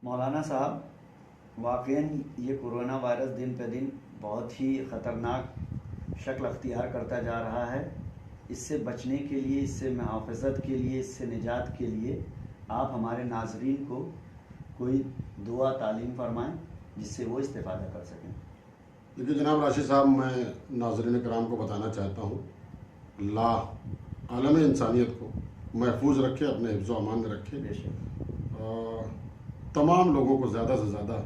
मौलाना साहब, वाक़ईन ये corona virus दिन पे दिन बहुत ही ख़तरनाक शक्ल अख्तियार करता जा रहा है। इससे बचने के लिए, इससे मुहाफ़ज़त के लिए, इससे निजात के लिए आप हमारे नाज़रीन को कोई दुआ तालीम फ़रमाएँ जिससे वो इस्तिफ़ादा कर सकें। देखिए जनाब राशिद साहब, मैं नाज़रीन कराम को बताना चाहता हूँ, अल्लाह आलम इंसानियत को महफूज रखे, अपने हिफ्ज़ व अमान में रखे। तमाम लोगों को ज़्यादा से ज़्यादा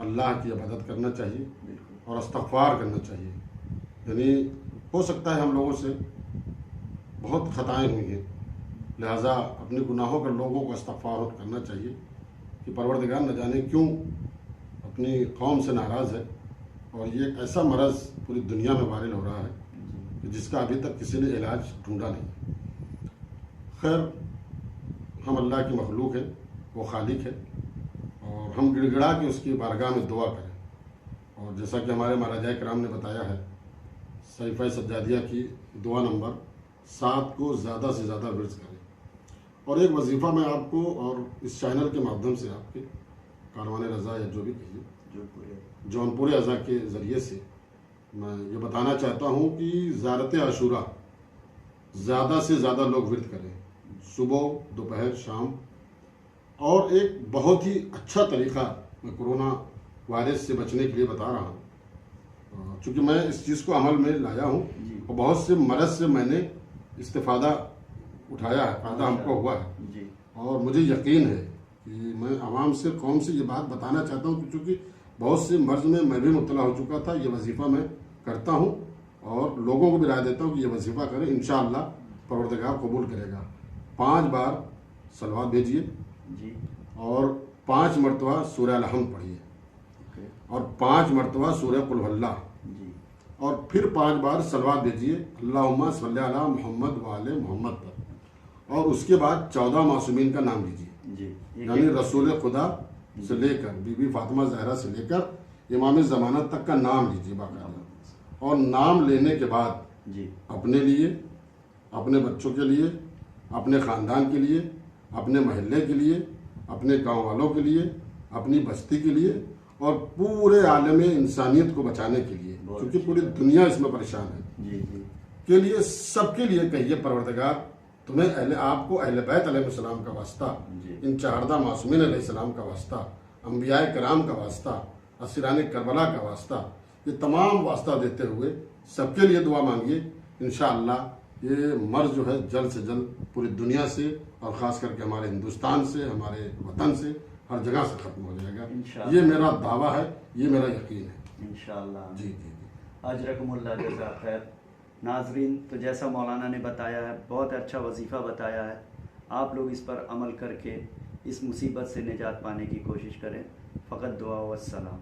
अल्लाह की इबादत करना चाहिए और इस्तिग़फ़ार करना चाहिए। यानी हो सकता है हम लोगों से बहुत ख़ताएँ हुई हैं, लिहाजा अपने गुनाहों का लोगों को इस्तिग़फ़ार करना चाहिए कि परवरदिगार न जाने क्यों अपनी कौम से नाराज़ है और ये एक ऐसा मरज़ पूरी दुनिया में वायरल हो रहा है कि जिसका अभी तक किसी ने इलाज ढूंढा नहीं। खैर, हम अल्लाह की मखलूक है, वो खालिक है और हम गिड़गिड़ा के उसकी बारगाह में दुआ करें। और जैसा कि हमारे महाराजा कराम ने बताया है, सहीफ़ा सज्जादिया की दुआ नंबर 7 को ज़्यादा से ज़्यादा विर्ज़ करें। और एक वजीफ़ा मैं आपको और इस चैनल के माध्यम से आपके कारवान रज़ा या जो भी कहिए जौनपुर अज़ा के ज़रिए से मैं ये बताना चाहता हूँ कि ज़ारत आशूरा ज़्यादा से ज़्यादा लोग विर्द करें, सुबह, दोपहर, शाम। और एक बहुत ही अच्छा तरीक़ा मैं कोरोना वायरस से बचने के लिए बता रहा हूँ, चूँकि मैं इस चीज़ को अमल में लाया हूँ और बहुत से मरज़ से मैंने इस्तिफ़ादा उठाया है, फ़ायदा हमको हुआ है। और मुझे यकीन है कि मैं आवाम से, कौम से ये बात बताना चाहता हूँ, क्योंकि बहुत से मर्ज़ में मैं भी मुब्तला हो चुका था। ये वजीफ़ा मैं करता हूँ और लोगों को भी राय देता हूँ कि ये वजीफ़ा करें, इंशाअल्लाह परवरदिगार कबूल करेगा। 5 बार सलवात भेजिए और 5 मरतबा सूरह अल-हम्द पढ़िए और 5 मरतबा सूरह कुल हुवल्लाह और फिर 5 बार सलवात भेजिए अल्लाहुम्मा सल्ली अला मुहम्मद व आले मुहम्मद पर। और उसके बाद 14 मासूमीन का नाम लीजिए, यानी रसूल खुदा से लेकर बीबी फातिमा ज़हरा से लेकर इमाम ज़मानत तक का नाम लीजिए बाकायदा। और नाम लेने के बाद अपने लिए, अपने बच्चों के लिए, अपने ख़ानदान के लिए, अपने महल्ले के लिए, अपने गांव वालों के लिए, अपनी बस्ती के लिए और पूरे आलम इंसानियत को बचाने के लिए, क्योंकि पूरी दुनिया इसमें परेशान है, के लिए, सबके लिए कहिए परवरदिगार तुम्हें आपको अहले बैत अलैहिस्सलाम का वास्ता, इन 14 मासूमीन अलैहिस्सलाम का वास्ता, अंबिया कराम का वास्ता, असीरान करबला का वास्ता, ये तमाम वास्ता देते हुए सबके लिए दुआ मांगिए। इंशाअल्लाह ये मर्ज़ जो है जल्द से जल्द पूरी दुनिया से और ख़ास करके हमारे हिंदुस्तान से, हमारे वतन से, हर जगह से ख़त्म हो जाएगा। ये मेरा दावा है, ये मेरा यकीन है इंशाअल्लाह। जी। अजरकुमुल्लाह, जज़ा खैर। नाज़रीन, तो जैसा मौलाना ने बताया है, बहुत अच्छा वजीफ़ा बताया है। आप लोग इस पर अमल करके इस मुसीबत से निजात पाने की कोशिश करें। फ़कत दुआ व सलाम।